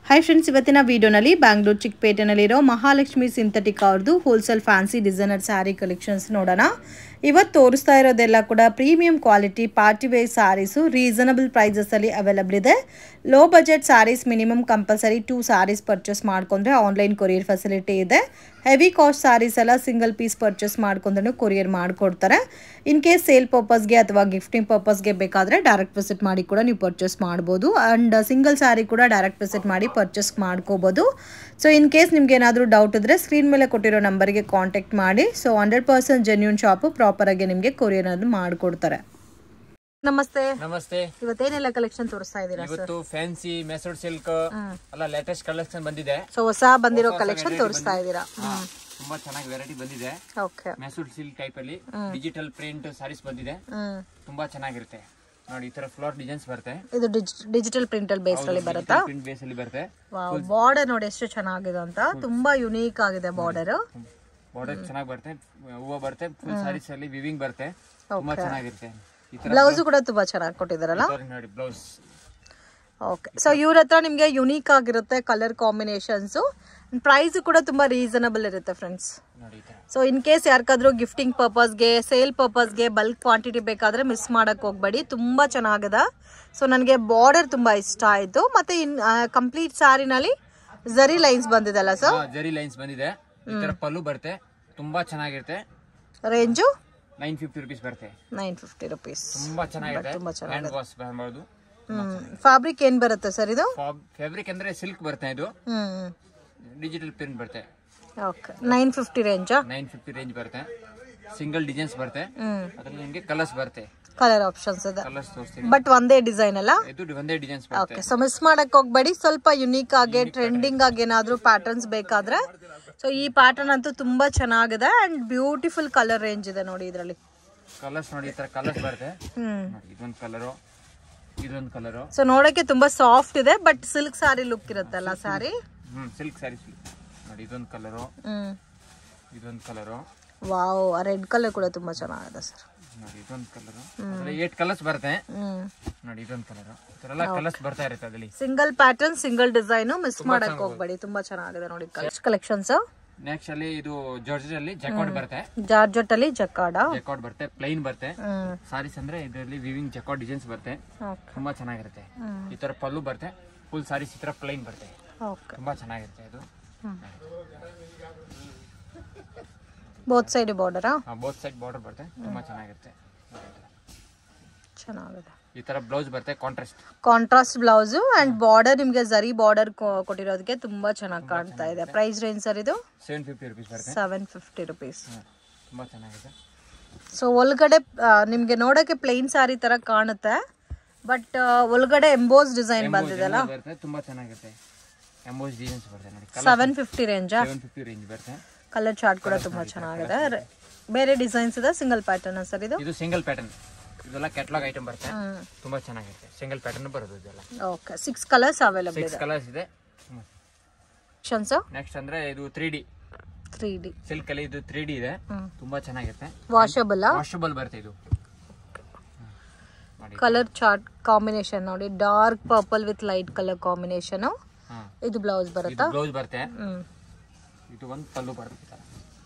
हाय friends ಇವತ್ತಿನ ವಿಡಿಯೋನಲ್ಲಿ ಬ್ಯಾಂಗ್ಳೂರ್ ಚಿಕ್ಕಪೇಟೆನಲ್ಲಿರೋ ಮಹಾಲಕ್ಷ್ಮಿ ಸಿಂಥೆಟಿಕ್ ಅವರದು wholesale fancy designer sari collections ನೋಡೋಣ। ಇವತ್ತು ತೋರಿಸ್ತಾ ಇರೋದೆಲ್ಲ ಕೂಡ premium quality party wear saris reasonable prices ಅಲ್ಲಿ ಅವೈಲೇಬಲ್ ಇದೆ। Low budget saris minimum compulsory 2 saris purchase ಮಾಡ್ಕೊಂಡ್ರೆ ಆನ್ಲೈನ್ ಕೊರಿಯರ್ ಫೆಸಿಲಿಟಿ ಇದೆ। ಹೆವಿ ಕಾಸ್ಟ್ ಸ್ಯಾರೀಸ್ ಎಲ್ಲ ಸಿಂಗಲ್ ಪೀಸ್ ಪರ್ಚೇಸ್ ಮಾಡ್ಕೊಂಡ್ರೆ ಕೊರಿಯರ್ ಮಾಡ್ಕೊಡ್ತಾರೆ। ಇನ್ ಕೇಸ್ ಸೇಲ್ ಪರ್ಪಸ್ ಗೆ ಅಥವಾ ಗಿಫ್ಟಿಂಗ್ ಪರ್ಪಸ್ ಗೆ ಬೇಕಾದ್ರೆ ಡೈರೆಕ್ಟ್ ವಿಸಿಟ್ ಮಾಡಿ ಕೂಡ ನೀವು ಪರ್ಚೇಸ್ ಮಾಡಬಹುದು ಅಂಡ್ ಸಿಂಗಲ್ ಸ್ಯಾರಿ ಕೂಡ ಡೈರೆಕ್ಟ್ ವಿಸಿಟ್ ಮಾಡಿ ಪರ್ಚೇಸ್ ಮಾಡ್ಕೋಬಹುದು। ಸೊ ಇನ್ ಕೇಸ್ ನಿಮಗೆ ಏನಾದರೂ ಡೌಟ್ ಇದ್ರೆ ಸ್ಕ್ರೀನ್ ಮೇಲೆ ಕೊಟ್ಟಿರೋ ನಂಬರ್ ಗೆ ಕಾಂಟ್ಯಾಕ್ಟ್ ಮಾಡಿ। ಸೊ 100% ಜೆನ್ಯೂನ್ ಶಾಪ್ ಪ್ರಾಪರ್ ಆಗಿ ನಿಮಗೆ ಕೊರಿಯರ್ ಅನ್ನು ಮಾಡ್ಕೊಡ್ತಾರೆ। ನಮಸ್ತೆ ನಮಸ್ತೆ। ಇವತ್ತೇನೆಲ್ಲ ಕಲೆಕ್ಷನ್ ತೋರಿಸ್ತಾ ಇದ್ದೀರಾ ಸರ್? ಇವತ್ತು ಫ್ಯಾನ್ಸಿ ಮೆಸೂರ್ ಸಿಲ್ಕ್ ಎಲ್ಲ ಲೇಟೆಸ್ಟ್ ಕಲೆಕ್ಷನ್ ಬಂದಿದೆ। ಸೊ ಹೊಸ ಬಂದಿರೋ ಕಲೆಕ್ಷನ್ ತೋರಿಸ್ತಾ ಇದ್ದೀರಾ? ತುಂಬಾ ಚೆನ್ನಾಗಿ ವೆರೈಟಿ ಬಂದಿದೆ। ಓಕೆ, ಮೆಸೂರ್ ಸಿಲ್ಕ್ ಟೈಪ್ ಅಲ್ಲಿ ಡಿಜಿಟಲ್ ಪ್ರಿಂಟ್ ಸಾರೀಸ್ ಬಂದಿದೆ। ತುಂಬಾ ಚೆನ್ನಾಗಿರುತ್ತೆ ನೋಡಿ। ಈ ತರ ಫ್ಲವರ್ ಡಿಸೈನ್ಸ್ ಬರುತ್ತೆ। ಇದು ಡಿಜಿಟಲ್ ಪ್ರಿಂಟ್ ಅಲ್ಲಿ ಬೇಸ್ ಅಲ್ಲಿ ಬರುತ್ತಾ? ಪ್ರಿಂಟ್ ಬೇಸ್ ಅಲ್ಲಿ ಬರುತ್ತೆ। ವಾವ್, ಬಾರ್ಡರ್ ನೋಡಿ ಎಷ್ಟು ಚೆನ್ನಾಗಿದೆ ಅಂತ, ತುಂಬಾ ಯುನೀಕ್ ಆಗಿದೆ ಬಾರ್ಡರ್। ಬಾರ್ಡರ್ ಚೆನ್ನಾಗಿ ಬರುತ್ತೆ, ಹೂವು ಬರುತ್ತೆ, ಫುಲ್ ಸಾರೀಸ್ ಅಲ್ಲಿ ವಿವಿಂಗ್ ಬರುತ್ತೆ, ತುಂಬಾ ಚೆನ್ನಾಗಿರುತ್ತೆ। ಬ್ಲೌಸ್ ಕೂಡ ತುಂಬಾ ಚೆನ್ನಾಗಿ ಕೊಟ್ಟಿದಾರಲ್ಲ ನೋಡಿ ಬ್ಲೌಸ್। ಓಕೆ, ಸೊ ಇವ್ರ ಹತ್ರ ನಿಮ್ಗೆ ಯುನೀಕ್ ಆಗಿರುತ್ತೆ ಕಲರ್ ಕಾಂಬಿನೇಷನ್ಸ್, ಪ್ರೈಸ್ ಕೂಡ ತುಂಬಾ ರೀಸನಬಲ್ ಇರುತ್ತೆ ಫ್ರೆಂಡ್ಸ್। ಸೊ ಇನ್ ಕೇಸ್ ಯಾರಿಗಾದ್ರೂ ಗಿಫ್ಟಿಂಗ್ ಪರ್ಪಸ್ಗೆ ಸೇಲ್ ಪರ್ಪಸ್ಗೆ ಬಲ್ಕ್ ಕ್ವಾಂಟಿಟಿ ಬೇಕಾದ್ರೆ ಮಿಸ್ ಮಾಡಕ್ ಹೋಗ್ಬೇಡಿ, ತುಂಬಾ ಚೆನ್ನಾಗಿದೆ। ಸೊ ನನಗೆ ಬಾರ್ಡರ್ ತುಂಬಾ ಇಷ್ಟ ಆಯ್ತು, ಮತ್ತೆ ಕಂಪ್ಲೀಟ್ ಸ್ಯಾರಿನಲ್ಲಿ ಜರಿ ಲೈನ್ಸ್ ಬಂದಿದೆ ಅಲ್ಲ ಸರ್? ಜರಿ ಲೈನ್ಸ್ ಬಂದಿದೆ, ಈ ತರ ಪಲ್ಲು ಬರುತ್ತೆ, ತುಂಬಾ ಚೆನ್ನಾಗಿರುತ್ತೆ। ರೇಂಜು 950 ರೂಪೀಸ್ ಬರುತ್ತೆ। 950 ರೂಪೀಸ್, ತುಂಬಾ ಚೆನ್ನಾಗಿದೆ, ಹ್ಯಾಂಡ್ ವಾಶ್ ಮಾಡಬಹುದು। ಫ್ಯಾಬ್ರಿಕ್ ಏನ್ ಬರುತ್ತೆ ಸರ್ ಇದು? ಫ್ಯಾಬ್ರಿಕ್ ಅಂದ್ರೆ ಸಿಲ್ಕ್ ಬರುತ್ತೆ, ಇದು ಡಿಜಿಟಲ್ ಪ್ರಿಂಟ್ ಬರುತ್ತೆ। ಓಕೆ, 950 ರೇಂಜಾ? 950 ರೇಂಜ್ ಬರುತ್ತೆ, ಸಿಂಗಲ್ ಡಿಸೈನ್ಸ್ ಬರುತ್ತೆ, ಅದರಲ್ಲಿ ನಿಮಗೆ ಕಲರ್ಸ್ ಬರುತ್ತೆ, ಕಲರ್ ಆಪ್ಷನ್ಸ್ ಇದೆ, ಕಲರ್ಸ್ ತೋರಿಸ್ತೀನಿ। ಬಟ್ ಒಂದೇ ಡಿಸೈನ್ ಅಲ್ಲ? ಇದು ಒಂದೇ ಡಿಸೈನ್ಸ್ ಬರುತ್ತೆ। ಓಕೆ, ಸೊ ಮಿಸ್ ಮಾಡಕ್ ಹೋಗ್ಬೇಡಿ, ಸ್ವಲ್ಪ ಯುನೀಕ್ ಆಗಿ ಟ್ರೆಂಡಿಂಗ್ ಆಗಿ ಏನಾದ್ರೂ ಪ್ಯಾಟರ್ನ್ಸ್ ಬೇಕಾದ್ರೆ ಸೊ ಈ ಪ್ಯಾಟರ್ನ್ ಅಂತೂ ತುಂಬಾ ಚೆನ್ನಾಗಿದೆ ಅಂಡ್ ಬ್ಯೂಟಿಫುಲ್ ಕಲರ್ ರೇಂಜ್ ಇದೆ ನೋಡಿ ಇದರಲ್ಲಿ। ಕಲರ್ಸ್ ನೋಡಿ, ಈ ತರ ಕಲರ್ಸ್ ಬರುತ್ತೆ, ಇದೊಂದು ಕಲರ್, ಇದೊಂದು ಕಲರ್। ಸೊ ನೋಡಕ್ಕೆ ತುಂಬಾ ಸಾಫ್ಟ್ ಇದೆ, ಬಟ್ ಸಿಲ್ಕ್ ಸಾರಿ ಲುಕ್ ಇರುತ್ತೆ ಅಲ್ಲ ಸಾರಿ? ಸಿಲ್ಕ್ ಸಾರಿ ನೋಡಿ, ಇದೊಂದು ಕಲರ್, ಇದೊಂದು ಕಲರ್। ವಾವ್, ರೆಡ್ ಕಲರ್ ಕೂಡ ತುಂಬಾ ಚೆನ್ನಾಗಿದೆ ಸರ್ ನೋಡಿ, ಇದೊಂದು ಕಲರ್, 8 ಕಲರ್ಸ್ ಬರುತ್ತೆ ನೋಡಿ, ಇದೊಂದು ಕಲರ್, ಈ ತರ ಎಲ್ಲ ಕಲರ್ಸ್ ಬರ್ತಾ ಇರುತ್ತೆ ಅದರಲ್ಲಿ। Single pattern single design, miss ಮಾಡಕ್ ಹೋಗ್ಬೇಡಿ, ತುಂಬಾ ಚೆನ್ನಾಗಿದೆ ನೋಡಿ ಕಲೆಕ್ಷನ್ಸ್। ನೆಕ್ಸ್ಟ್ ಅಲ್ಲಿ ಇದು ಜಾರ್ಜೆಟ್ ಅಲ್ಲಿ ಜಕಾರ್ಡ್ ಬರುತ್ತೆ, ಜಾರ್ಜೆಟ್ ಅಲ್ಲಿ ಜಕಾರ್ಡ್ ಬರುತ್ತೆ, ಪ್ಲೈನ್ ಬರುತ್ತೆ ಸಾರೀಸ್ ಅಂದ್ರೆ ಇದರಲ್ಲಿ ವಿವಿಂಗ್ ಜಕಾರ್ಡ್ ಡಿಸೈನ್ಸ್ ಬರುತ್ತೆ, ತುಂಬಾ ಚೆನ್ನಾಗಿರುತ್ತೆ। ಈ ತರ ಪಲ್ಲು ಬರುತ್ತೆ, ಫುಲ್ ಸಾರೀಸ್ ಈ ತರ ಪ್ಲೈನ್ ಬರುತ್ತೆ, ತುಂಬಾ ಚೆನ್ನಾಗಿರುತ್ತೆ ಇದು। Both side border, both side border ಬರುತ್ತೆ, ತುಂಬಾ ಚೆನ್ನಾಗಿರುತ್ತೆ, ಚೆನ್ನಾಗಿದೆ। ಈ ತರ ಬ್ಲೌಸ್ ಬರುತ್ತೆ, ಕಾಂಟ್ರಾಸ್ಟ್ ಬ್ಲೌಸ್ ಅಂಡ್ ಬಾರ್ಡರ್ ನಿಮ್ಗೆ ಜರಿ ಬಾರ್ಡರ್ ಕೊಟ್ಟಿರೋದಕ್ಕೆ ತುಂಬಾ ಚೆನ್ನಾಗಿ ಕಾಣ್ತಾ ಇದೆ। ಪ್ರೈಸ್ ರೇಂಜ್ ಸರ್ ಇದು? 750 ರೂಪೀಸ್ ಬರುತ್ತೆ। 750 ರೂಪೀಸ್, ತುಂಬಾ ಚೆನ್ನಾಗಿದೆ। ಸೊ ಒಳಗಡೆ ನಿಮ್ಗೆ ನೋಡಕ್ಕೆ ಪ್ಲೇನ್ ಸಾರಿ ತರ ಕಾಣುತ್ತೆ, ಬಟ್ ಒಳಗಡೆ ಎಂಬೋಸ್ ಡಿಸೈನ್ ಬಂದಿದೆ ಅಲ್ಲ, ತುಂಬಾ ಚೆನ್ನಾಗಿರುತ್ತೆ, ಎಂಬೋಸ್ ಡಿಸೈನ್ಸ್ ಬರುತ್ತೆ ನೋಡಿ। 750 ರೇಂಜ್? 750 ರೇಂಜ್ ಬರುತ್ತೆ। ಕಲರ್ ಚಾರ್ಟ್ ಕೂಡ ತುಂಬಾ ಚೆನ್ನಾಗಿದೆ। ಬೇರೆ ಡಿಸೈನ್ಸ್ ಇದೆ, ಸಿಂಗಲ್ ಪ್ಯಾಟರ್ನ್ ಸರ್ ಇದು? ಇದು ಸಿಂಗಲ್ ಪ್ಯಾಟರ್ನ್, ಇದೆಲ್ಲ ಕ್ಯಾಟಲಾಗ್ ಐಟಮ್ ಬರುತ್ತೆ, ತುಂಬಾ ಚೆನ್ನಾಗಿರುತ್ತೆ, ಸಿಂಗಲ್ ಪ್ಯಾಟರ್ನ್ ಬರೋದು ಇದೆಲ್ಲ। ಓಕೆ, 6 ಕಲರ್ಸ್ ಅವೈಲೇಬಲ್ ಇದೆ, 6 ಕಲರ್ಸ್ ಇದೆ। ನೆಕ್ಸ್ಟ್ ಅಂದ್ರೆ ಇದು 3D ಸಿಲ್ಕ್ ಅಲ್ಲಿ, ಇದು 3D ಇದೆ, ತುಂಬಾ ಚೆನ್ನಾಗಿರುತ್ತೆ, ವಾಷಬಲ್ ಬರುತ್ತೆ ಇದು। ಕಲರ್ ಚಾರ್ಟ್ ಕಾಂಬಿನೇಷನ್ ನೋಡಿ, dark purple with light colour combination. ಇದು ಬ್ಲೌಸ್ ಬರುತ್ತಾ? ಬ್ಲೌಸ್ ಬರುತ್ತೆ, ಇದು ಒಂದು ಪಲ್ಲು ಬರುತ್ತೆ,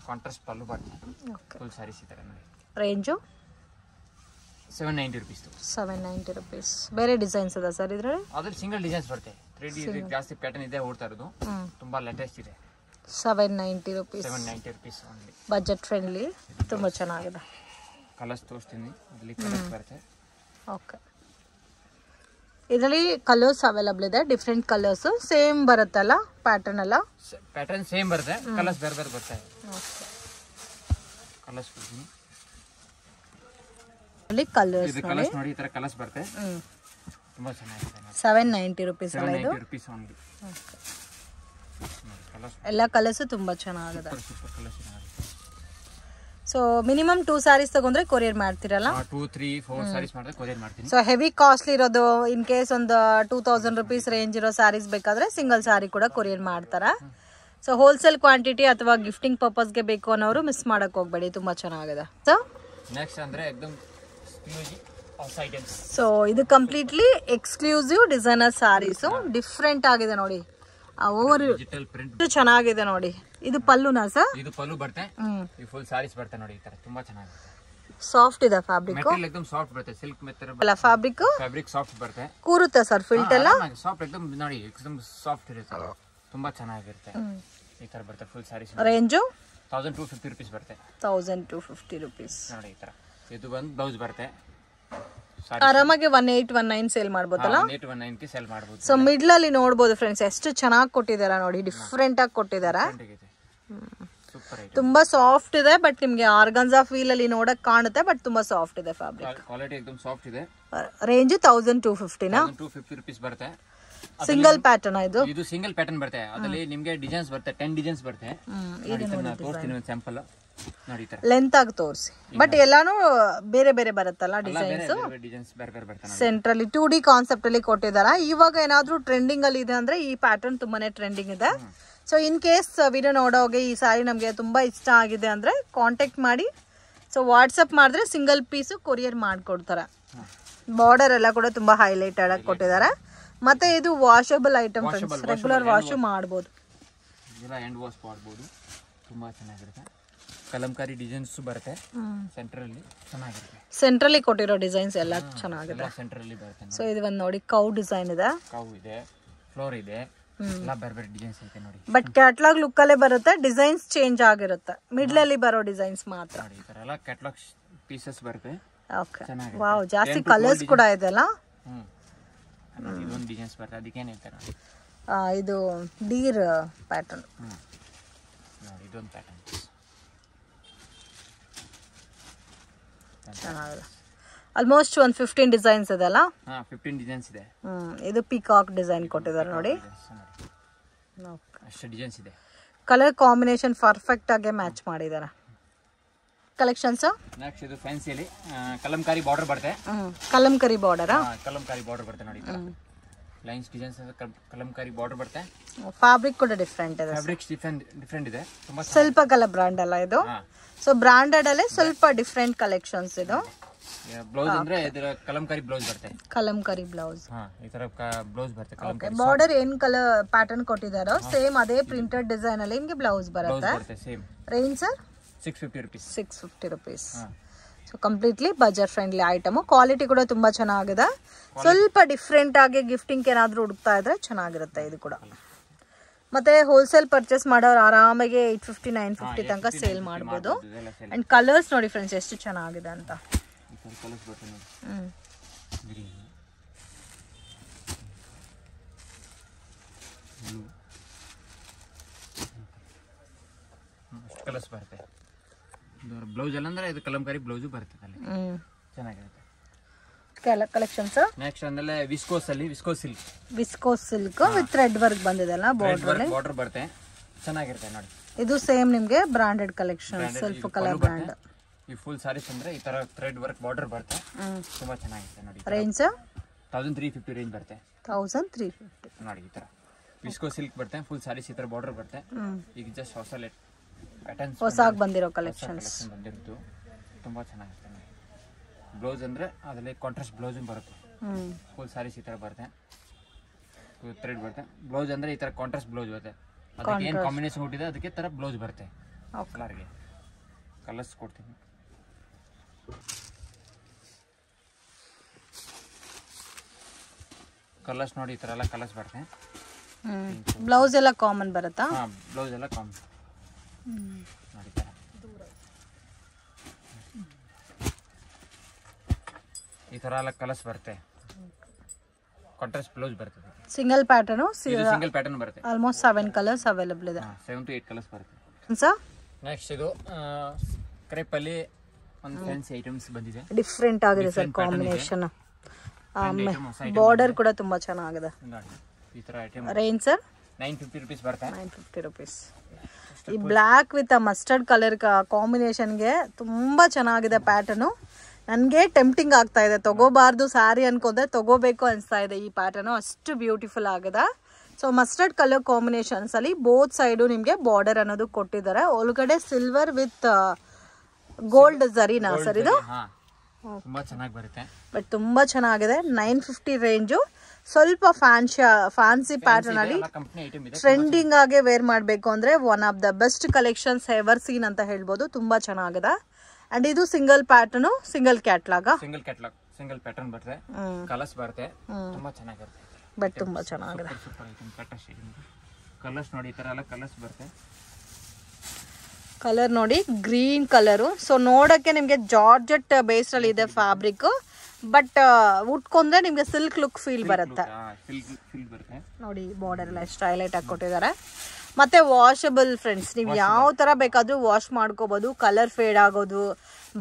ಕಾಂಟ್ರಾಸ್ಟ್ ಪಲ್ಲು ಬರುತ್ತೆ, ಫುಲ್ ಸಾರೀಸ್ ಈ ತರ ನೋಡಿ। Range 790 rupees. 790 ರೂಪೀಸ್। ಬೇರೆ ಡಿಸೈನ್ಸ್ ಇದೆ ಸರ್ ಇದ್ರಲ್ಲಿ? ಅದ್ರ ಸಿಂಗಲ್ ಡಿಸೈನ್ಸ್ ಬರುತ್ತೆ, 3D ಜಾಸ್ತಿ ಪ್ಯಾಟರ್ನ್ ಇದೆ ಓಡ್ತಾ ಇರೋದು, ತುಂಬಾ ಲೇಟೆಸ್ಟ್ ಇದೆ। 790 rupees, 790 rupees only, budget friendly, ತುಂಬಾ ಚೆನ್ನಾಗಿದೆ। ಕಲರ್ಸ್ ತೋರಿಸ್ತೀನಿ, ಇಲ್ಲಿ ಕಲರ್ಸ್ ಬರುತ್ತೆ। ಓಕೆ, ಇದರಲ್ಲಿ ಕಲರ್ಸ್ ಅವೈಲೇಬಲ್ ಇದೆ, ಡಿಫ್ರೆಂಟ್ ಕಲರ್ಸ್, ಸೇಮ್ ಬರುತ್ತಲ್ಲ ಪ್ಯಾಟರ್ನ್ ಎಲ್ಲ? ಪ್ಯಾಟರ್ನ್ ಸೇಮ್ ಬರುತ್ತೆ, ಕಲರ್ಸ್ ಬೇರೆ ಬೇರೆ ಬರುತ್ತೆ। ಕಲರ್ಸ್ ಕಲರ್ಸ್ ನೋಡಿ, ಈ ತರ ಕಲರ್ಸ್ ಬರುತ್ತೆ, ತುಂಬಾ ಚೆನ್ನಾಗಿದೆ। 790 ರೂಪೀಸ್ ಅಲ್ಲ ಇದು? 790 ರೂಪೀಸ್ ಓನ್ಲಿ। ಎಲ್ಲ ಕಲರ್ಸ್ ತುಂಬಾ ಚೆನ್ನಾಗಿದೆ। ಸೊ ಮಿನಿಮಮ್ 2 ಸ್ಯಾರೀಸ್ ತಗೊಂಡ್ರೆ ಕೊರಿಯರ್ ಮಾಡ್ತೀರಲ್ಲ? 2, 3, 4 ಸ್ಯಾರೀಸ್ ಮಾಡಿದ್ರೆ ಕೊರಿಯರ್ ಮಾಡ್ತೀನಿ। ಸೊ ಹೆವಿ ಕಾಸ್ಟ್ಲಿ ಇರೋದು, ಇನ್ ಕೇಸ್ ಒಂದು 2000 ರೂಪೀಸ್ ರೇಂಜ್ ಇರೋ ಸ್ಯಾರೀಸ್ ಬೇಕಾದ್ರೆ ಸಿಂಗಲ್ ಸ್ಯಾರಿ ಕೂಡ ಕೊರಿಯರ್ ಮಾಡ್ತಾರೆ। ಸೊ ಹೋಲ್ಸೇಲ್ ಕ್ವಾಂಟಿಟಿ ಅಥವಾ ಗಿಫ್ಟಿಂಗ್ ಪರ್ಪಸ್ಗೆ ಬೇಕು ಅನ್ನೋರು ಮಿಸ್ ಮಾಡಕ್ ಹೋಗ್ಬೇಡಿ, ತುಂಬಾ ಚೆನ್ನಾಗಿದೆ। ಸೊ ನೆಕ್ಸ್ಟ್ ಅಂದ್ರೆ एकदम ಸೊ ಇದು completely exclusive designer saris, different ಆಗಿದೆ ನೋಡಿ, ಓವರ್ ಡಿಜಿಟಲ್ ಪ್ರಿಂಟ್ ಚೆನ್ನಾಗಿದೆ ನೋಡಿ. ಇದು ಪಲ್ಲುನಾ ಸರ್? ಇದು ಪಲ್ಲು ಬರುತ್ತೆ. ಈ ಫುಲ್ ಸಾರೀಸ್ ಬರುತ್ತೆ ನೋಡಿ ಈ ತರ ತುಂಬಾ ಚೆನ್ನಾಗಿರುತ್ತೆ. ಸಾಫ್ಟ್ ಇದೆ ಫ್ಯಾಬ್ರಿಕ್, ಮೆಟೀರಿಯಲ್ एकदम ಸಾಫ್ಟ್ ಬರುತ್ತೆ. ಸಿಲ್ಕ್ ಮೆಟೀರಿಯಲ್ ಅಲ್ಲ ಫ್ಯಾಬ್ರಿಕ್ ಸಾಫ್ಟ್ ಬರುತ್ತೆ. ಕೂರುತ್ತೆ ಸರ್ ಫಿಲ್ಟ್ ಎಲ್ಲ ಸಾಫ್ಟ್ एकदम ನೋಡಿ एकदम ಸಾಫ್ಟ್ ಇರುತ್ತೆ. ತುಂಬಾ ಚೆನ್ನಾಗಿರುತ್ತೆ. ಈ ತರ ಬರುತ್ತೆ ಫುಲ್ ಸಾರೀಸ್. ರೇಂಜು 1250 ರೂಪೀಸ್ ಬರುತ್ತೆ. 1250 ರೂಪೀಸ್ ನೋಡಿ ಈ ತರ. ಇದು ಒಂದು ಬ್ಲೌಸ್ ಬರುತ್ತೆ. ಆರಾಮಾಗಿ 1819 ಸೇಲ್ ಮಾಡ್ಬೋದಲ್ಲ? 1819 ಗೆ ಸೇಲ್ ಮಾಡಬಹುದು. ಸೊ ಮಿಡ್ಲ್ ಅಲ್ಲಿ ನೋಡಬಹುದು ಫ್ರೆಂಡ್ಸ್ ಎಷ್ಟು ಚೆನ್ನಾಗಿ ಕೊಟ್ಟಿದ್ದಾರೆ ನೋಡಿ, ಡಿಫರೆಂಟ್ ಆಗಿ ಕೊಟ್ಟಿದ್ದಾರೆ. Super item. ತುಂಬಾ ಸಾಫ್ಟ್ ಇದೆ, ಬಟ್ ನಿಮ್ಗೆ ಆರ್ಗನ್ಸಾ ಫೀಲ್ ಅಲ್ಲಿ ನೋಡಕ್ ಕಾಣುತ್ತೆ, ಬಟ್ ತುಂಬಾ ಸಾಫ್ಟ್ ಇದೆ ಫ್ಯಾಬ್ರಿಕ್. ಕ್ವಾಲಿಟಿ एकदम ಸಾಫ್ಟ್ ಇದೆ. ರೇಂಜ್ 1250 ನಾ? 1250 ರೂಪೀಸ್ ಬರುತ್ತೆ. ಸಿಂಗಲ್ ಪ್ಯಾಟರ್ನ್ ಇದು ಸಿಂಗಲ್ ಪ್ಯಾಟರ್ನ್ ಬರುತ್ತೆ. ಅದರಲ್ಲಿ ನಿಮಗೆ ಡಿಸೈನ್ಸ್ ಬರುತ್ತೆ, 10 ಡಿಸೈನ್ಸ್ ಬರುತ್ತೆ. ನಾನು ತೋರಿಸ್ತೀನಿ ಒಂದು ಸ್ಯಾಂಪಲ್ ನೋಡಿ. ಈ ತರ ಲೆಂತ್ ಆಗಿ ತೋರಿಸಿ, ಬಟ್ ಎಲ್ಲಾನು ಬೇರೆ ಬೇರೆ ಬರುತ್ತಲ್ಲ ಡಿಸೈನ್ಸ್. ಡಿಸೈನ್ಸ್ ಬೇರೆ ಬೇರೆ ಬರುತ್ತೆ. ಸೆಂಟ್ರಲ್ಲಿ 2D ಕಾನ್ಸೆಪ್ಟ್ ಅಲ್ಲಿ ಕೊಟ್ಟಿದ್ದಾರೆ. ಇವಾಗ ಏನಾದ್ರೂ ಟ್ರೆಂಡಿಂಗ್ ಅಲ್ಲಿ ಇದೆ ಅಂದ್ರೆ ಈ ಪ್ಯಾಟರ್ನ್ ತುಂಬಾನೇ ಟ್ರೆಂಡಿಂಗ್ ಇದೆ. ಸೊ ಇನ್ ಕೇಸ್ ವಿಡಿಯೋ ನೋಡೋಗೆ ಈ ಸಾರಿ ನಮಗೆ ತುಂಬಾ ಇಷ್ಟ ಆಗಿದೆ ಅಂದ್ರೆ ಕಾಂಟ್ಯಾಕ್ಟ್ ಮಾಡಿ. ಸೊ ವಾಟ್ಸಪ್ ಮಾಡಿದ್ರೆ ಸಿಂಗಲ್ ಪೀಸ್ ಕೊರಿಯರ್ ಮಾಡ್ಕೊಡ್ತಾರೆ. ಬಾರ್ಡರ್ ಎಲ್ಲ ಕೂಡ ತುಂಬಾ ಹೈಲೈಟೆಡ್ ಆಗಿ ಕೊಟ್ಟಿದ್ದಾರೆ. ಮತ್ತೆ ಇದು washable item friends, regular wash ಮಾಡಬಹುದು. ಇದೆಲ್ಲ ಹ್ಯಾಂಡ್ ವಾಶ್ ಮಾಡಬಹುದು. ತುಂಬಾ ಚೆನ್ನಾಗಿರುತ್ತೆ. ಕಲಂಕಾರಿ ಡಿಸೈನ್ಸ್ ಬರುತ್ತೆ. ಸೆಂಟ್ರಲ್ಲಿ ಚೆನ್ನಾಗಿರುತ್ತೆ. ಸೆಂಟ್ರಲ್ಲಿ ಕೊಟ್ಟಿರೋ ಡಿಸೈನ್ಸ್ ಎಲ್ಲ ಚೆನ್ನಾಗಿದೆ. ಸೆಂಟ್ರಲ್ಲಿ ಬರುತ್ತೆ. ಸೊ ಇದು ಒಂದು ನೋಡಿ ಕೌ ಡಿಸೈನ್ ಇದೆ, ಕೌ ಇದೆ, ಫ್ಲೋರ್ ಇದೆ, ಎಲ್ಲ ಬೇರೆ ಬೇರೆ ಡಿಸೈನ್ಸ್ ಐತೆ ನೋಡಿ. ಬಟ್ ಕ್ಯಾಟಲಾಗ್ ಲುಕ್ ಅಲ್ಲೇ ಬರುತ್ತೆ, ಡಿಸೈನ್ಸ್ ಚೇಂಜ್ ಆಗಿರುತ್ತೆ. ಮಿಡ್ಲ್ ಅಲ್ಲಿ ಬರೋ ಡಿಸೈನ್ಸ್ ಮಾತ್ರ ನೋಡಿ. ಈ ತರ ಎಲ್ಲ ಕ್ಯಾಟಲಾಗ್ ಪೀಸಸ್ ಬರುತ್ತೆ. ಓಕೆ, ವಾವ್, ಜಾಸ್ತಿ ಕಲರ್ಸ್ ಕೂಡ ಇದೆ ಅಲ್ಲ. ಇದೊಂದು ಡಿಸೈನ್ಸ್ ಬರುತ್ತೆ. ಅದಕ್ಕೆ ಏನು ಹೇಳ್ತಾರೆ, ಇದು ಡೀರ್ ಪ್ಯಾಟರ್ನ್ ನೋಡಿ. ಇದೊಂದು ಪ್ಯಾಟರ್ನ್ ಚೆನ್ನಾಗಿದೆ. ಆಲ್ಮೋಸ್ಟ್ ಒಂದು 15 ಡಿಸೈನ್ಸ್ ಇದೆ ಅಲ್ಲ? 15 ಡಿಸೈನ್ಸ್ ಇದೆ. ಇದು ಪಿಕಾಕ್ ಡಿಸೈನ್ ಕೊಟ್ಟಿದ್ದಾರೆ ನೋಡಿ. ಅಷ್ಟು ಡಿಸೈನ್ಸ್ ಇದೆ. ಕಲರ್ ಕಾಂಬಿನೇಷನ್ ಪರ್ಫೆಕ್ಟ್ ಆಗಿ ಮ್ಯಾಚ್ ಮಾಡಿದ್ದಾರೆ. ಕಲೆಕ್ಷನ್ಸ್ ನೆಕ್ಸ್ಟ್ ಇದು ಫ್ಯಾನ್ಸಿಯಲ್ಲಿ ಕಲಂಕಾರಿ ಬಾರ್ಡರ್ ಬರುತ್ತೆ. ಕಲಂಕಾರಿ ಬಾರ್ಡರ್, ಕಲಂಕಾರಿ ಬಾರ್ಡರ್ ಬರುತ್ತೆ ನೋಡಿ. ಲೈನ್ಸ್ ಡಿಸೈನ್ಸ್ ಕಲಂಕಾರಿ ಬಾರ್ಡರ್ ಬರುತ್ತೆ. ಫ್ಯಾಬ್ರಿಕ್ ಕೂಡ ಡಿಫರೆಂಟ್ ಇದೆ. ಫ್ಯಾಬ್ರಿಕ್ಸ್ ಡಿಫರೆಂಟ್ ಇದೆ. ತುಂಬಾ ಸ್ವಲ್ಪ ಕಲರ್ ಬ್ರಾಂಡ್ ಅಲ್ಲ ಇದು. ಸೊ ಬ್ರಾಂಡೆಡ್ ಅಲ್ಲಿ ಸ್ವಲ್ಪ ಡಿಫರೆಂಟ್ ಕಲೆಕ್ಷನ್ಸ್ ಇದು. ಬ್ಲೌಸ್ ಅಂದ್ರೆ ಇದರ ಕಲಂಕಾರಿ ಬ್ಲೌಸ್ ಬರುತ್ತೆ. ಕಲಂಕಾರಿ ಬ್ಲೌಸ್ ಈ ತರ ಬ್ಲೌಸ್ ಬರುತ್ತೆ. ಕಲಂಕಾರಿ ಬಾರ್ಡರ್ ಏನ್ ಕಲರ್ ಪ್ಯಾಟರ್ನ್ ಕೊಟ್ಟಿದಾರೋ ಸೇಮ್ ಅದೇ ಪ್ರಿಂಟೆಡ್ ಡಿಸೈನ್ ಅಲ್ಲಿ ನಿಮಗೆ ಬ್ಲೌಸ್ ಬರುತ್ತೆ. Same range sir 650 rupees. 650 rupees. So completely budget friendly item. Quality ಕೂಡ ತುಂಬಾ ಚೆನ್ನಾಗಿದೆ. ಸ್ವಲ್ಪ ಡಿಫ್ರೆಂಟ್ ಆಗಿ ಗಿಫ್ಟಿಂಗ್ ಏನಾದ್ರು ಹುಡುಕ್ತಾ ಇದ್ರೆ ಚೆನ್ನಾಗಿರುತ್ತೆ ಇದು ಕೂಡ. ಮತ್ತೆ ಹೋಲ್ಸೇಲ್ ಪರ್ಚೇಸ್ ಮಾಡೋರು ಆರಾಮಾಗಿ 850 950 ತನಕ ಸೇಲ್ ಮಾಡಬಹುದು. ಅಂಡ್ ಕಲರ್ಸ್ ನೋಡಿ ಫ್ರೆಂಡ್ಸ್ ಎಷ್ಟು ಚೆನ್ನಾಗಿದೆ ಅಂತ. ಕಲರ್ಸ್ ಬರುತ್ತೆ. ಬ್ಲೌಸ್ ಎಲ್ಲ ಅಂದ್ರೆ ಇದು ಕಲಂಕಾರಿ ಬ್ಲೌಸ್ ಬರುತ್ತೆ. ಚೆನ್ನಾಗಿರುತ್ತೆ. ಕಲೆಕ್ಷನ್ಸ್ ನೆಕ್ಸ್ಟ್ ಆಮೇಲೆ ವಿಸ್ಕೋಸ್ ಅಲ್ಲಿ visco silk with thread work ಬಂದಿದೆ ಅಲ್ಲ. ಬಾರ್ಡರ್ ಬರುತ್ತೆ. ಚೆನ್ನಾಗಿರುತ್ತೆ ನೋಡಿ. ಇದು ಸೇಮ್ ನಿಮಗೆ branded collection, self colour brand. ಈ ಫುಲ್ ಸಾರೀಸ್ ಅಂದ್ರೆ ಈ ತರ ಥ್ರೆಡ್ ವರ್ಕ್ ಬಾರ್ಡರ್ ಬರುತ್ತೆ. ತುಂಬಾ ಚೆನ್ನಾಗಿರುತ್ತೆ ನೋಡಿ. ರೇಂಜ್ 1350 ರೇಂಜ್ ಬರುತ್ತೆ. 1350 ನೋಡಿ. ಈ ತರ ವಿಸ್ಕೋ ಸಿಲ್ಕ್ ಬರುತ್ತೆ. ಫುಲ್ ಸಾರೀಸ್ ಈ ತರ ಬಾರ್ಡರ್ ಬರುತ್ತೆ. ಈಗ ಜಸ್ಟ್ ಹೊಸದಾಗಿ ಬಂದಿರೋ ಕಲೆಕ್ಷನ್ಸ್ ಬಂದಿರೋದು ತುಂಬಾ ಚೆನ್ನಾಗಿರುತ್ತೆ. ಬ್ಲೌಸ್ ಅಂದ್ರೆ ಅದರಲ್ಲಿ ಕಾಂಟ್ರಾಸ್ಟ್ ಬ್ಲೌಸ್ ಬರುತ್ತೆ. ಫುಲ್ ಸಾರೀಸ್ ಈ ತರ ಬರುತ್ತೆ. ಥ್ರೆಡ್ ಬರುತ್ತೆ. ಬ್ಲೌಸ್ ಅಂದ್ರೆ ಈ ತರ ಕಾಂಟ್ರಾಸ್ಟ್ ಬ್ಲೌಸ್ ಬರುತ್ತೆ. ಅದಕ್ಕೆ ಏನು ಕಾಂಬಿನೇಷನ್ ಹುಟ್ಟಿದೆ ಅದಕ್ಕೆ ತರ ಬ್ಲೌಸ್ ಬರುತ್ತೆ. ಕಲರ್ಗೆ ಕಲರ್ಸ್ ಕೊಡ್ತೀನಿ. ಕಲರ್ಸ್ ನೋಡಿ. ಈ ತರ ಎಲ್ಲ ಕಲರ್ಸ್ ಬರುತ್ತೆ. ಬ್ಲೌಸ್ ಎಲ್ಲ ಕಾಮನ್ ಬರುತ್ತಾ? ಬ್ಲೌಸ್ ಎಲ್ಲ ಕಾಮನ್ ನೋಡಿ. ಈ ತರ ಎಲ್ಲ ಕಲರ್ಸ್ ಬರುತ್ತೆ. ಕಾಂಟ್ರಾಸ್ಟ್ ಬ್ಲೌಸ್ ಬರುತ್ತೆ. ಸಿಂಗಲ್ ಪ್ಯಾಟರ್ನ್ ಸಿಂಗಲ್ ಪ್ಯಾಟರ್ನ್ ಬರುತ್ತೆ. ಆಲ್ಮೋಸ್ಟ್ 7 ಕಲರ್ಸ್ ಅವೈಲೇಬಲ್ ಇದೆ. 7 to 8 ಕಲರ್ಸ್ ಬರುತ್ತೆ. ನೆಕ್ಸ್ಟ್ ಇದು ಕ್ರೇಪ್ ಅಲ್ಲಿ ಒಂದು ಫ್ಯಾನ್ಸಿ ಐಟಮ್ಸ್ ಬಂದಿದೆ. ಡಿಫರೆಂಟ್ ಆಗಿದೆ ಸರ್ ಕಾಂಬಿನೇಷನ್. ಬಾರ್ಡರ್ ಕೂಡ ತುಂಬಾ ಚೆನ್ನಾಗಿದೆ. ಈ ತರ ಐಟಮ್ ರೇಂಜ್ ಸರ್ 950 ರೂಪೀಸ್ ಬರುತ್ತೆ. 950 ರೂಪೀಸ್. ಈ ಬ್ಲ್ಯಾಕ್ ವಿತ್ ಮಸ್ಟರ್ಡ್ ಕಲರ್ ಕಾಂಬಿನೇಷನ್ಗೆ ತುಂಬಾ ಚೆನ್ನಾಗಿದೆ ಪ್ಯಾಟರ್ನು. ನನಗೆ ಟೆಂಪ್ಟಿಂಗ್ ಆಗ್ತಾ ಇದೆ, ತಗೋಬಾರ್ದು ಸ್ಯಾರಿ ಅನ್ಕೊಂಡ್ರೆ ತಗೋಬೇಕು ಅನಿಸ್ತಾ ಇದೆ. ಈ ಪ್ಯಾಟರ್ನು ಅಷ್ಟು ಬ್ಯೂಟಿಫುಲ್ ಆಗಿದೆ. ಸೊ ಮಸ್ಟರ್ಡ್ ಕಲರ್ ಕಾಂಬಿನೇಷನ್ಸ್ ಅಲ್ಲಿ ಬೋತ್ ಸೈಡು ನಿಮಗೆ ಬಾರ್ಡರ್ ಅನ್ನೋದು ಕೊಟ್ಟಿದ್ದಾರೆ. ಒಳಗಡೆ ಸಿಲ್ವರ್ ವಿತ್ ಗೋಲ್ಡ್ ಜರಿನಾ ಸರ್ ಇದು? ತುಂಬಾ ಚೆನ್ನಾಗಿ ಬರುತ್ತೆ. ಬಟ್ ತುಂಬಾ ಚೆನ್ನಾಗಿದೆ. 950 ರೇಂಜು. ಸ್ವಲ್ಪ ಫ್ಯಾನ್ಸಿ ಪ್ಯಾಟರ್ನ್ ಅಲ್ಲಿ ಕಂಪ್ನಿ ಐಟಮ್ ಇದೆ. ಟ್ರೆಂಡಿಂಗ್ ಆಗಿ ವೇರ್ ಮಾಡಬೇಕು ಅಂದ್ರೆ one of the best collections ever seen ಅಂತ ಹೇಳ್ಬೋದು. ತುಂಬಾ ಚೆನ್ನಾಗಿದೆ. ಅಂಡ್ ಇದು single pattern, single catalogue, single pattern ಬರುತ್ತೆ, ಕಲರ್ಸ್ ಬರುತ್ತೆ, ತುಂಬಾ ಚೆನ್ನಾಗಿರುತ್ತೆ. ಬಟ್ ತುಂಬಾ ಚೆನ್ನಾಗಿದೆ. Super item. ಕಲರ್ಸ್ ನೋಡಿ, ಈ ತರ ಎಲ್ಲ ಕಲರ್ಸ್ ಬರುತ್ತೆ. ಕಲರ್ ನೋಡಿ, ಗ್ರೀನ್ ಕಲರು. ಸೊ ನೋಡಕ್ಕೆ ನಿಮ್ಗೆ ಜಾರ್ಜೆಟ್ ಬೇಸ್ ಅಲ್ಲಿ ಇದೆ ಫ್ಯಾಬ್ರಿಕ್, ಬಟ್ ಉಟ್ಕೊಂಡ್ರೆ ನಿಮ್ಗೆ ಸಿಲ್ಕ್ ಲುಕ್ ಫೀಲ್ ಬರುತ್ತೆ ನೋಡಿ. ಬಾರ್ಡರ್ ಎಲ್ಲ ಎಷ್ಟು ಹೈಲೈಟ್ ಆಗಿ ಕೊಟ್ಟಿದ್ದಾರೆ. ಮತ್ತೆ ವಾಷಬಲ್ ಫ್ರೆಂಡ್ಸ್, ನೀವು ಯಾವ ತರ ಬೇಕಾದ್ರೂ ವಾಶ್ ಮಾಡ್ಕೋಬಹುದು. ಕಲರ್ ಫೇಡ್ ಆಗೋದು,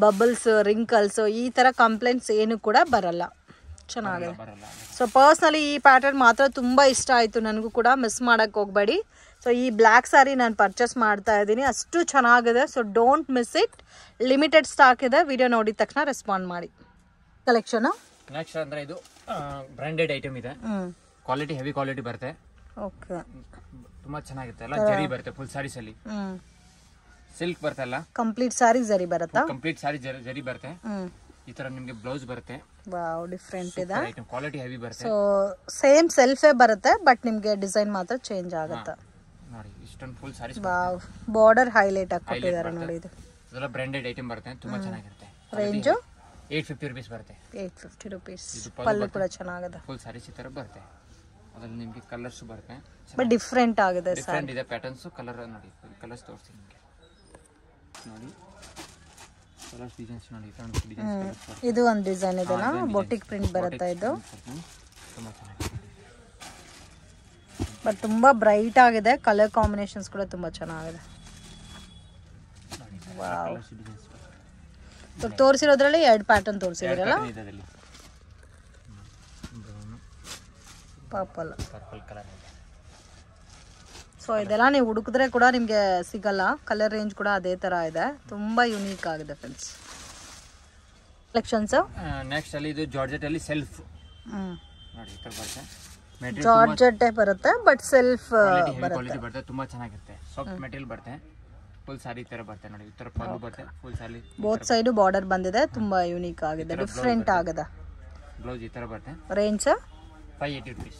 ಬಬಲ್ಸ್, ರಿಂಕಲ್ಸ್, ಈ ತರ ಕಂಪ್ಲೇಂಟ್ಸ್ ಏನು ಕೂಡ ಬರಲ್ಲ. ಚೆನ್ನಾಗಿದೆ. ಸೊ ಪರ್ಸ್ನಲಿ ಈ ಪ್ಯಾಟರ್ನ್ ಮಾತ್ರ ತುಂಬಾ ಇಷ್ಟ ಆಯ್ತು ನನಗೂ ಕೂಡ. ಮಿಸ್ ಮಾಡಕ್ ಹೋಗ್ಬೇಡಿ. ಸೊ ಈ ಬ್ಲ್ಯಾಕ್ ಸ್ಯಾರಿ ನಾನು ಪರ್ಚೇಸ್ ಮಾಡ್ತಾ ಇದ್ದೀನಿ, ಅಷ್ಟು ಚೆನ್ನಾಗಿದೆ. So don't miss it. Limited stock ಇದೆ. ವಿಡಿಯೋ ನೋಡಿದ ತಕ್ಷಣ ರೆಸ್ಪಾಂಡ್ ಮಾಡಿ. ಕಲೆಕ್ಷನ್ ನೆಕ್ಸ್ಟ್ ಅಂದ್ರೆ ಇದು ಬ್ರಾಂಡೆಡ್ ಐಟಮ್ ಇದೆ. ಕ್ವಾಲಿಟಿ ಹೆವಿ ಕ್ವಾಲಿಟಿ ಬರುತ್ತೆ. ಓಕೆ, ತುಂಬಾ ಚೆನ್ನಾಗಿರುತ್ತೆ. ಎಲ್ಲ ಜರಿ ಬರುತ್ತೆ ಫುಲ್ ಸ್ಯಾರೀಸ್ ಅಲ್ಲಿ. ಸಿಲ್ಕ್ ಬರುತ್ತೆ, ಎಲ್ಲ ಕಂಪ್ಲೀಟ್ ಸ್ಯಾರಿ ಜರಿ ಬರುತ್ತಾ? ಕಂಪ್ಲೀಟ್ ಸ್ಯಾರಿ ಜರಿ ಬರುತ್ತೆ. ಈ ತರ ನಿಮಗೆ ಬ್ಲೌಸ್ ಬರುತ್ತೆ. ವಾವ್, ಡಿಫರೆಂಟ್ ಇದೆ. ಐಟಮ್ ಕ್ವಾಲಿಟಿ ಹೆವಿ ಬರುತ್ತೆ. ಸೊ ಸೇಮ್ ಸೆಲ್ಫೇ ಬರುತ್ತೆ, ಬಟ್ ನಿಮಗೆ ಡಿಸೈನ್ ಮಾತ್ರ ಚೇಂಜ್ ಆಗುತ್ತೆ ನೋಡಿ. ಇಷ್ಟೊಂದು full saris. Wow, border highlight ಆಗಿ ಕೊಟ್ಟಿದ್ದಾರೆ ನೋಡಿ. ಇದು ಇದೆಲ್ಲ ಬ್ರಾಂಡೆಡ್ ಐಟಮ್ ಬರುತ್ತೆ, ತುಂಬಾ ಚೆನ್ನಾಗಿರುತ್ತೆ. ರೇಂಜ್ 850 rupees ಬರುತ್ತೆ. 850 rupees. ಪಲ್ಲು ಕೂಡ ಚೆನ್ನಾಗಿದೆ. ಫುಲ್ ಸ್ಯಾರೀಸ್ ಈ ತರ ಬರುತ್ತೆ. ಅದ್ರಲ್ಲಿ ನಿಮಗೆ ಕಲರ್ಸ್ ಬರುತ್ತೆ, ಬಟ್ ಡಿಫರೆಂಟ್ ಆಗಿದೆ. ಡಿಫರೆಂಟ್ ಇದೆ ಪ್ಯಾಟರ್ನ್ಸ್. ಕಲರ್ ನೋಡಿ, ಕಲರ್ಸ್ ತೋರಿಸ್ತೀನಿ ನಿಮಗೆ ನೋಡಿ. ಕಲರ್ಸ್ ಡಿಸೈನ್ಸ್ ನೋಡಿ, ಇದು ಒಂದು ಡಿಸೈನ್ ಇದೆಲ್ಲ, ಬೊಟಿಕ್ ಪ್ರಿಂಟ್ ಬರುತ್ತೆ. ಇದು ತುಂಬಾ ಚೆನ್ನಾಗಿದೆ, ಬಟ್ ತುಂಬಾ ಬ್ರೈಟ್ ಆಗಿದೆ. ಕಲರ್ ಕಾಂಬಿನೇಷನ್ಸ್ ಕೂಡ ತುಂಬಾ ಚೆನ್ನಾಗಿದೆ. ವಾವ್, ತೋರಿಸಿರೋದ್ರಲ್ಲಿ 2 ಪ್ಯಾಟರ್ನ್ ತೋರಿಸಿದ್ರಲ್ಲ, ಪರ್ಪಲ್ ಕಲರ್. ಸೊ ಇದೆಲ್ಲ ನೀವು ಹುಡುಕಿದ್ರೆ ಕೂಡ ನಿಮಗೆ ಸಿಗಲ್ಲ. ಕಲರ್ ರೇಂಜ್ ಕೂಡ ಅದೇ ತರ ಇದೆ. ತುಂಬಾ ಯುನೀಕ್ ಆಗಿದೆ ಫ್ರೆಂಡ್ಸ್ ಕಲೆಕ್ಷನ್ಸ್. ನೆಕ್ಸ್ಟ್ ಅಲ್ಲಿ ಇದು ಜಾರ್ಜೆಟ್ ಅಲ್ಲಿ ಸೆಲ್ಫ್ ನೋಡಿ, ಈ ತರ ಬರುತ್ತೆ. ಜಾರ್ಜೆಟ್ ಬರುತ್ತೆ, ಬಟ್ ಸೆಲ್ಫ್ ಕ್ವಾಲಿಟಿ ಬರುತ್ತೆ. ತುಂಬಾ ಚೆನ್ನಾಗಿರುತ್ತೆ. ಸಾಫ್ಟ್ ಮೆಟೀರಿಯಲ್ ಬರುತ್ತೆ. ಫುಲ್ ಸಾರಿ ತರ ಬರುತ್ತೆ ನೋಡಿ. ಈ ತರ ಪಲ್ಲು ಬರುತ್ತೆ, ಫುಲ್ ಸಾರಿ ಬೋತ್ ಸೈಡ್ ಬಾರ್ಡರ್ ಬಂದಿದೆ. ತುಂಬಾ ಯುನೀಕ್ ಆಗಿದೆ, ಡಿಫರೆಂಟ್ ಆಗಿದೆ. ಬ್ಲೌಸ್ ಈ ತರ ಬರುತ್ತೆ. Range 580 rupees.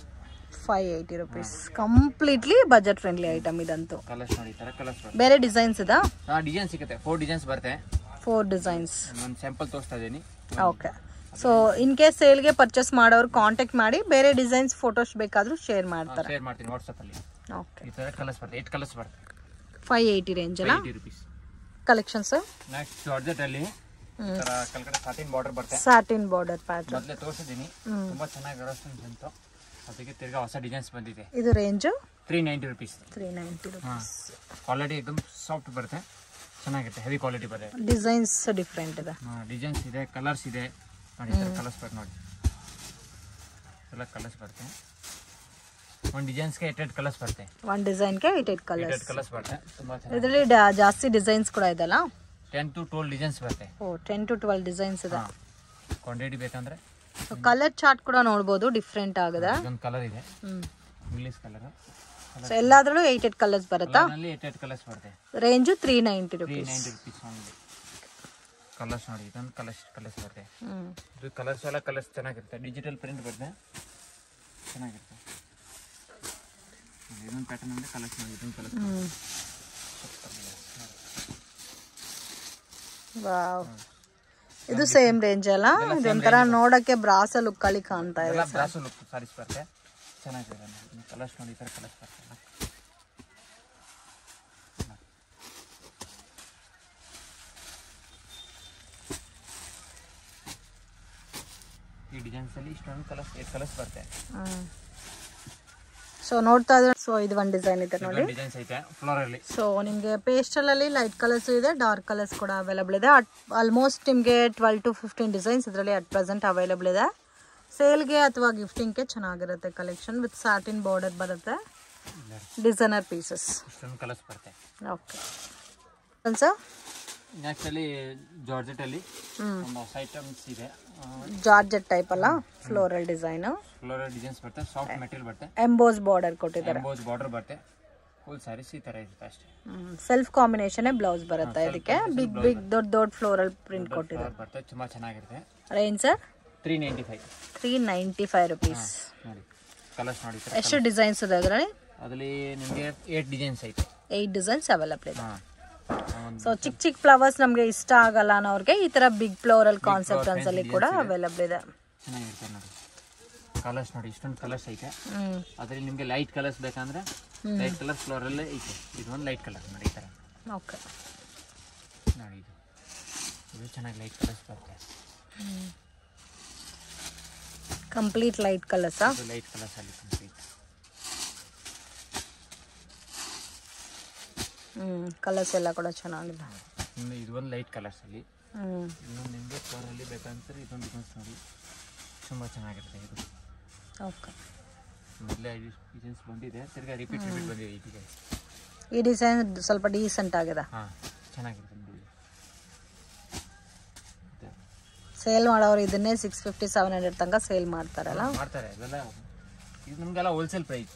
580 rupees. Completely budget friendly item ಇದಂತೂ. ಕಲರ್ಸ್ ನೋಡಿ, ಈ ತರ ಕಲರ್ಸ್ ಬರುತ್ತೆ. ಬೇರೆ ಡಿಸೈನ್ಸ್ ಇದಾ? ಡಿಸೈನ್ ಸಿಗುತ್ತೆ. 4 ಡಿಸೈನ್ಸ್ ಬರುತ್ತೆ. 4 ಡಿಸೈನ್ಸ್. ಒಂದು ಸ್ಯಾಂಪಲ್ ತೋರಿಸ್ತಾ ಇದೀನಿ. ಓಕೆ. ಸೊ ಇನ್ ಕೇಸ್ ಸೇಲ್ಗೆ ಪರ್ಚೇಸ್ ಮಾಡೋರು ಕಾಂಟ್ಯಾಕ್ಟ್ ಮಾಡಿ. ಬೇರೆ ಡಿಸೈನ್ಸ್ ಫೋಟೋಸ್ ಬೇಕಾದ್ರೂ ಶೇರ್ ಮಾಡ್ತಾರೆ. ಶೇರ್ ಮಾಡ್ತೀನಿ ವಾಟ್ಸ್ಆಪ್ ಅಲ್ಲಿ. ಓಕೆ. ಈ ತರ ಕಲರ್ಸ್ ಬರುತ್ತೆ. 8 ಕಲರ್ಸ್ ಬರುತ್ತೆ. 580 ರೇಂಜ್ ಅಲ್ಲ? 580 rupees. ಕಲೆಕ್ಷನ್ಸ್ ನೆಕ್ಸ್ಟ್ ಜಾರ್ಜೆಟ್ ಅಲ್ಲಿ ಈ ತರ ಕೆಳಗಡೆ ಸಾಟಿನ್ ಬಾರ್ಡರ್ ಬರುತ್ತೆ. ಸಾಟಿನ್ ಬಾರ್ಡರ್ ಪ್ಯಾಟರ್ನ್ ಮೊದಲೇ ತೋರಿಸಿದೀನಿ. ತುಂಬಾ ಚೆನ್ನಾಗಿ ರೆಸ್ಪಾನ್ಸ್ ಬಂತು. ಅದಕ್ಕೆ ತಿರ್ಗಾ ಹೊಸ ಡಿಸೈನ್ಸ್ ಬಂದಿದೆ. ಇದು ರೇಂಜ್ 390 rupees. 390 rupees. ಕ್ವಾಲಿಟಿ एकदम ಸಾಫ್ಟ್ ಬರುತ್ತೆ, ಚೆನ್ನಾಗಿರುತ್ತೆ. ಹೆವಿ ಕ್ವಾಲಿಟಿ ಬರುತ್ತೆ. ಡಿಸೈನ್ಸ್ ಡಿಫರೆಂಟ್ ಇದೆ. ಡಿಸೈನ್ಸ್ ಇದೆ, ಕಲರ್ಸ್ ಇದೆ ನೋಡಿ. ಕಲರ್ಸ್ ಬರುತ್ತೆ ನೋಡಿ. ಎಲ್ಲ ಕಲರ್ಸ್ ಬರುತ್ತೆ. ಒಂದು ಡಿಸೈನ್ಸ್ಗೆ 8 ಕಲರ್ಸ್ ಬರುತ್ತೆ. ಒಂದು ಡಿಸೈನ್ಗೆ 8 ಕಲರ್ಸ್ ಬರುತ್ತೆ. ತುಂಬಾ ಚೆನ್ನಾಗಿ. ಇದರಲ್ಲಿ ಜಾಸ್ತಿ ಡಿಸೈನ್ಸ್ ಕೂಡ ಇದೆಲ್ಲ. 10 to 12 ಡಿಸೈನ್ಸ್ ಬರುತ್ತೆ. 10 to 12 ಡಿಸೈನ್ಸ್ ಇದೆ. ಕ್ವಾಂಟಿಟಿ ಬೇಕಂದ್ರೆ ಕಲರ್ ಚಾರ್ಟ್ ಕೂಡ ನೋಡಬಹುದು, ಡಿಫರೆಂಟ್ ಆಗಿದೆ. ಒಂದು ಕಲರ್ ಇದೆ, ಇಂಗ್ಲಿಷ್ ಕಲರ್. ಸೊ ಎಲ್ಲಾದ್ರಲ್ಲೂ 8 ಕಲರ್ಸ್ ಬರುತ್ತಾ? 8 ಕಲರ್ಸ್ ಬರುತ್ತೆ. Range 390 rupees. 390 rupees only. Colours ನೋಡಿ, ಇದೊಂದು ಕಲರ್ಸ್ ಬರುತ್ತೆ. ಇದು ಕಲರ್ಸ್ ಎಲ್ಲ ಕಲರ್ಸ್ ಚೆನ್ನಾಗಿರುತ್ತೆ. ಡಿಜಿಟಲ್ ಪ್ರಿಂಟ್ ಬರುತ್ತೆ, ಚೆನ್ನಾಗಿರುತ್ತೆ. ಇದೊಂದು ಪ್ಯಾಟರ್ನ್ ಅಂದ್ರೆ ಕಲರ್ಸ್ ನೋಡಿ. ಇದೊಂದು ಕಲರ್ಸ್ ವಾವ್, ಇದು ಸೇಮ್ ರೇಂಜ್ ಅಲ್ಲ? ಇದೊಂಥರ ನೋಡಕ್ಕೆ ಬ್ರಾಸ ಲುಕ್ ಅಲ್ಲಿ ಕಾಣ್ತಾ ಇದೆ. ಬ್ರಾಸ ಲುಕ್ ಸಾರೀಸ್ ಬರುತ್ತೆ, ಚೆನ್ನಾಗಿದೆ. ಕಲರ್ಸ್ ನೋಡಿ, ಈ ತರ ಕಲರ್ಸ್ ಬರುತ್ತೆ. ಈ ಡಿಸೈನ್ಸ್ ಅಲ್ಲಿ ಇಷ್ಟೊಂದು ಕಲರ್ಸ್ 8 ಕಲರ್ಸ್ ಬರುತ್ತೆ. ಸೊ ನೋಡ್ತಾ ಇದ್ರೆ, ಸೊ ಇದು ಒಂದು ಡಿಸೈನ್ ಇದೆ ನೋಡಿ. ಡಿಸೈನ್ಸ್ ಐತೆ ಫ್ಲೋರ್ ಅಲ್ಲಿ. ಸೊ ನಿಮಗೆ ಪೇಸ್ಟಲ್ ಅಲ್ಲಿ ಲೈಟ್ ಕಲರ್ಸ್ ಇದೆ, ಡಾರ್ಕ್ ಕಲರ್ಸ್ ಕೂಡ ಅವೈಲೇಬಲ್ ಇದೆ. ಆಲ್ಮೋಸ್ಟ್ ನಿಮಗೆ 12 to 15 ಡಿಸೈನ್ಸ್ ಇದರಲ್ಲಿ ಅಟ್ ಪ್ರೆಸೆಂಟ್ ಅವೈಲೇಬಲ್ ಇದೆ. ಸೇಲ್ಗೆ ಅಥವಾ ಗಿಫ್ಟಿಂಗ್ಗೆ ಚೆನ್ನಾಗಿರುತ್ತೆ ಕಲೆಕ್ಷನ್. ವಿತ್ ಸಾಟಿನ್ ಬಾರ್ಡರ್ ಬರುತ್ತೆ. Designer pieces. ಇಷ್ಟೊಂದು ಕಲರ್ಸ್ ಬರುತ್ತೆ. Okay sir. ನೆಕ್ಸ್ಟ್ ಅಲ್ಲಿ ಜಾರ್ಜೆಟ್ ಅಲ್ಲಿ ಒಂದು ಹೊಸ ಐಟಮ್ಸ್ ಇದೆ. ಜಾರ್ಜೆಟ್ ಟೈಪ್ ಅಲ್ಲ, ಫ್ಲೋರಲ್ ಡಿಸೈನ್. ಫ್ಲೋರಲ್ ಡಿಸೈನ್ಸ್ ಬರುತ್ತೆ, ಸಾಫ್ಟ್ ಮೆಟೀರಿಯಲ್ ಬರುತ್ತೆ. ಎಂಬೋಸ್ ಬಾರ್ಡರ್ ಕೊಟ್ಟಿದ್ದಾರೆ. ಎಂಬೋಸ್ ಬಾರ್ಡರ್ ಬರುತ್ತೆ. ಫುಲ್ ಸ್ಯಾರೀಸ್ ಈ ತರ ಇರುತ್ತೆ ಅಷ್ಟೇ. ಸೆಲ್ಫ್ ಕಾಂಬಿನೇಷನ್ ಬ್ಲೌಸ್ ಬರುತ್ತೆ. ಇದಕ್ಕೆ ಬಿಗ್ ಬಿಗ್ ದೊಡ್ಡ ಫ್ಲೋರಲ್ ಪ್ರಿಂಟ್ ಕೊಟ್ಟಿದ್ದಾರೆ. ಬರುತ್ತೆ, ತುಂಬಾ ಚೆನ್ನಾಗಿರುತ್ತೆ. Range sir 395. 395 rupees. ನೋಡಿ ಕಲರ್ಸ್ ನೋಡಿ ಸರ್. ಎಷ್ಟು ಡಿಸೈನ್ಸ್ ಇದೆ ಅದರಲ್ಲಿ? ಅದರಲ್ಲಿ ನಿಮಗೆ 8 ಡಿಸೈನ್ಸ್ ಐತೆ. 8 ಡಿಸೈನ್ಸ್ ಅವೈಲಬಲ್ ಇದೆ. ಹಾಂ, ಸೊ ಚಿಕ್ಕ ಚಿಕ್ಕ ಫ್ಲವರ್ಸ್ ನಮಗೆ ಇಷ್ಟ ಆಗಲ್ಲ ಅನ್ನೋರಿಗೆ ಈ ತರ ಬಿಗ್ ಫ್ಲೋರಲ್ ಕಾನ್ಸೆಪ್ಟ್ ಅಲ್ಲಿ ಕೂಡ ಅವೈಲಬಲ್ ಇದೆ. ಚೆನ್ನಾಗಿರುತ್ತೆ ನೋಡಿ. ಕಲರ್ಸ್ ನೋಡಿ, ಇಷ್ಟೊಂದು ಕಲರ್ಸ್ ಐತೆ. ಅದರಲ್ಲಿ ನಿಮಗೆ ಲೈಟ್ ಕಲರ್ಸ್ ಬೇಕಂದ್ರೆ ಲೈಟ್ ಕಲರ್ ಫ್ಲೋರಲ್ಲೇ ಐತೆ. ಇದು ಒಂದು ಲೈಟ್ ಕಲರ್ ನೋಡಿ ಈ ಥರ. ಓಕೆ ನೋಡಿ, ಇದು ಚೆನ್ನಾಗಿ ಲೈಟ್ ಕಲರ್ಸ್ ಬರುತ್ತೆ. Complete light colours. ಇದು ಲೈಟ್ ಕಲರ್ಸ್ ಅಲ್ಲಿ ಕಂಪ್ಲೀಟ್. ಕಲರ್ಸ್ ಎಲ್ಲ ಕೂಡ ಚೆನ್ನಾಗಿದೆ. ಇದು ಒಂದು ಲೈಟ್ ಕಲರ್ಸ್ ಅಲ್ಲಿ. ಇನ್ನೊಂದು ನಿಮಗೆ ಫ್ಲೋರಲ್ಲಿ ಬೇಕಂದ್ರೆ ಇದೊಂದು ಡಿಸೈನ್ಸ್ ನೋಡಿ, ತುಂಬ ಚೆನ್ನಾಗಿರುತ್ತೆ ಇದು. ಓಕೆ, ಮೊದಲೇ ಡಿಸೈನ್ಸ್ ಬಂದಿದೆ, ತಿರ್ಗಾ ರಿಪೀಟ್ ಬಂದಿದೆ ಈ ಡಿಸೈನ್ಸ್. ಈ ಡಿಸೈನ್ ಸ್ವಲ್ಪ ಡೀಸೆಂಟ್ ಆಗಿದೆ. ಹಾಂ, ಚೆನ್ನಾಗಿರುತ್ತೆ ನೋಡಿ. ಸೇಲ್ ಮಾಡೋರು ಇದನ್ನೇ 650-700 ತನಕ ಸೇಲ್ ಮಾಡ್ತಾರಲ್ಲ. ಮಾಡ್ತಾರೆ ಇದೆಲ್ಲ. ಇದು ನಮಗೆಲ್ಲ ಹೋಲ್ಸೇಲ್ ಪ್ರೈಸ್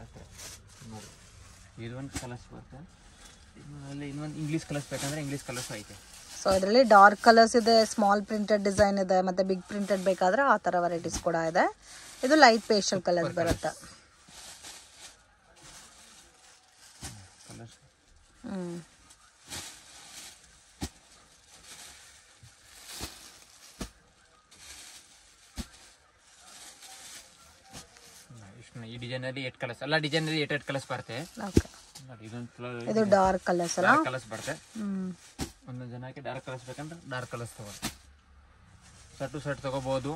ಅಷ್ಟೇ ನೋಡಿ. ಇದೊಂದು ಕಲರ್ಸ್ ಬರುತ್ತೆ. ಇದರಲ್ಲಿ ಇನ್ನೊಂದು ಇಂಗ್ಲೀಷ್ ಕಲರ್ಸ್ ಬೇಕಂದ್ರೆ ಇಂಗ್ಲೀಷ್ ಕಲರ್ಸ್ ಐತೆ. ಸೊ ಇದರಲ್ಲಿ ಡಾರ್ಕ್ ಕಲರ್ಸ್ ಇದೆ, ಸ್ಮಾಲ್ ಪ್ರಿಂಟೆಡ್ ಡಿಸೈನ್ ಇದೆ, ಮತ್ತೆ ಬಿಗ್ ಪ್ರಿಂಟೆಡ್ ಬೇಕಾದ್ರೆ ಆ ಥರ ವೆರೈಟೀಸ್ ಕೂಡ ಇದೆ. ಇದು ಲೈಟ್ ಪೇಸ್ಟಲ್ ಕಲರ್ಸ್ ಬರುತ್ತೆ. ಈ ಡಿಸೈನಲ್ಲಿ 8 ಕಲರ್ಸ್, ಎಲ್ಲ ಡಿಸೈನಲ್ಲಿ 8 ಕಲರ್ಸ್ ಬರುತ್ತೆ. ನೋಡಿ, ಇದು ಡಾರ್ಕ್ ಕಲರ್ಸ್ ಅಲ್ಲ, ಕಲರ್ಸ್ ಬರುತ್ತೆ. ಒಂದೊಂದು ಜನಕ್ಕೆ ಡಾರ್ಕ್ ಕಲರ್ಸ್ ಬೇಕಂದ್ರೆ ಡಾರ್ಕ್ ಕಲರ್ಸ್ ತಗೋಬೋದು. ಶರ್ಟ್ ತಗೋಬಹುದು,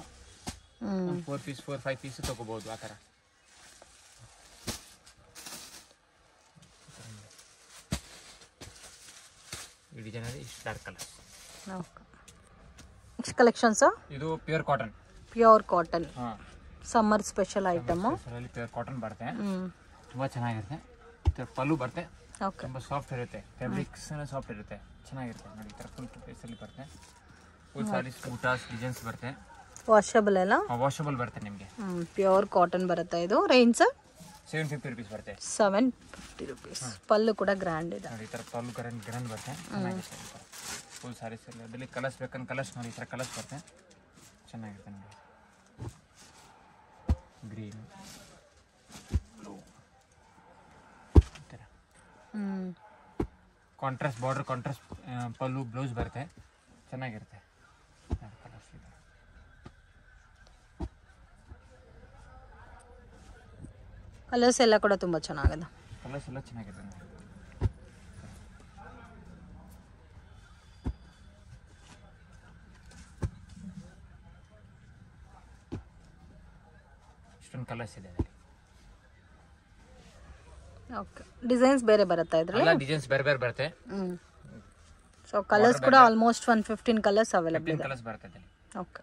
4 ಪೀಸ್ 4-5 ಪೀಸ್ ತಗೋಬಹುದು ಆ ಥರ. ಈ ಡಿಸೈನಲ್ಲಿ ಇಷ್ಟು ಡಾರ್ಕ್ ಕಲರ್ಸ್. ನೆಕ್ಸ್ಟ್ ಕಲೆಕ್ಷನ್ಸ್ ಇದು ಪ್ಯೂರ್ ಕಾಟನ್. ಪ್ಯೂರ್ ಕಾಟನ್, ಹಾಂ, summer special item. Pure cotton ಬರುತ್ತೆ, ತುಂಬ ಚೆನ್ನಾಗಿರುತ್ತೆ. ಪಲ್ಲು ಬರುತ್ತೆ, ತುಂಬ ಸಾಫ್ಟ್ ಇರುತ್ತೆ. ಫ್ಯಾಬ್ರಿಕ್ಸ್ ಸಾಫ್ಟ್ ಇರುತ್ತೆ, ಚೆನ್ನಾಗಿರುತ್ತೆ ನೋಡಿ. ಈ ಥರ ಫುಲ್ ಪೇಸಲ್ಲಿ ಬರುತ್ತೆ. ಫುಲ್ ಸಾರೀಸ್ ಬೂಟಾಸ್ ಡಿಸೈನ್ಸ್ ಬರುತ್ತೆ. ವಾಷಬಲ್ ಎಲ್ಲ, ವಾಷಬಲ್ ಬರುತ್ತೆ ನಿಮಗೆ. ಪ್ಯೂರ್ ಕಾಟನ್ ಬರುತ್ತೆ. ಇದು ರೇಂಜ್ 750 rupees ಬರುತ್ತೆ. 750 rupees. ಪಲ್ಲು ಕೂಡ ಗ್ರ್ಯಾಂಡ್ ಇದೆ ನೋಡಿ. ಈ ಥರ ಪಲ್ಲು ಗ್ರ್ಯಾಂಡ್ ಬರುತ್ತೆ, ಚೆನ್ನಾಗಿರುತ್ತೆ. ಫುಲ್ ಸಾರೀಸ್ ಎಲ್ಲ ಅದರಲ್ಲಿ ಕಲರ್ಸ್ ಬೇಕಂದ್ರೆ ಕಲರ್ಸ್ ನೋಡಿ. ಈ ಥರ ಕಲರ್ಸ್ ಬರುತ್ತೆ, ಚೆನ್ನಾಗಿರುತ್ತೆ ನೋಡಿ. ಗ್ರೀನ್, ಬ್ಲೂ, ಈ ಥರ ಕಾಂಟ್ರಾಸ್ಟ್ ಬಾರ್ಡರ್, ಕಾಂಟ್ರಾಸ್ಟ್ ಪಲ್ಲು, ಬ್ಲೌಸ್ ಬರುತ್ತೆ, ಚೆನ್ನಾಗಿರುತ್ತೆ. ಕಲರ್ಸ್ ಇದೆ. ಕಲರ್ಸ್ ಎಲ್ಲ ಕೂಡ ತುಂಬ ಚೆನ್ನಾಗಿದೆ. ಕಲರ್ಸ್ ಎಲ್ಲ ಚೆನ್ನಾಗಿದೆ ನೋಡಿ. ಇಷ್ಟೊಂದು ಕಲರ್ಸ್ ಇದೆ ಅದರಲ್ಲಿ. ಓಕೆ, ಡಿಸೈನ್ಸ್ ಬೇರೆ ಬರುತ್ತೆ ಇದರಲ್ಲಿ. ಎಲ್ಲ ಡಿಸೈನ್ಸ್ ಬೇರೆ ಬೇರೆ ಬರುತ್ತೆ. ಸೊ ಕಲರ್ಸ್ ಕೂಡ ಆಲ್ಮೋಸ್ಟ್ 115 ಕಲರ್ಸ್ ಅವೈಲೇಬಲ್ ಇದೆ. ಕಲರ್ಸ್ ಬರುತ್ತೆ ಇದರಲ್ಲಿ. ಓಕೆ.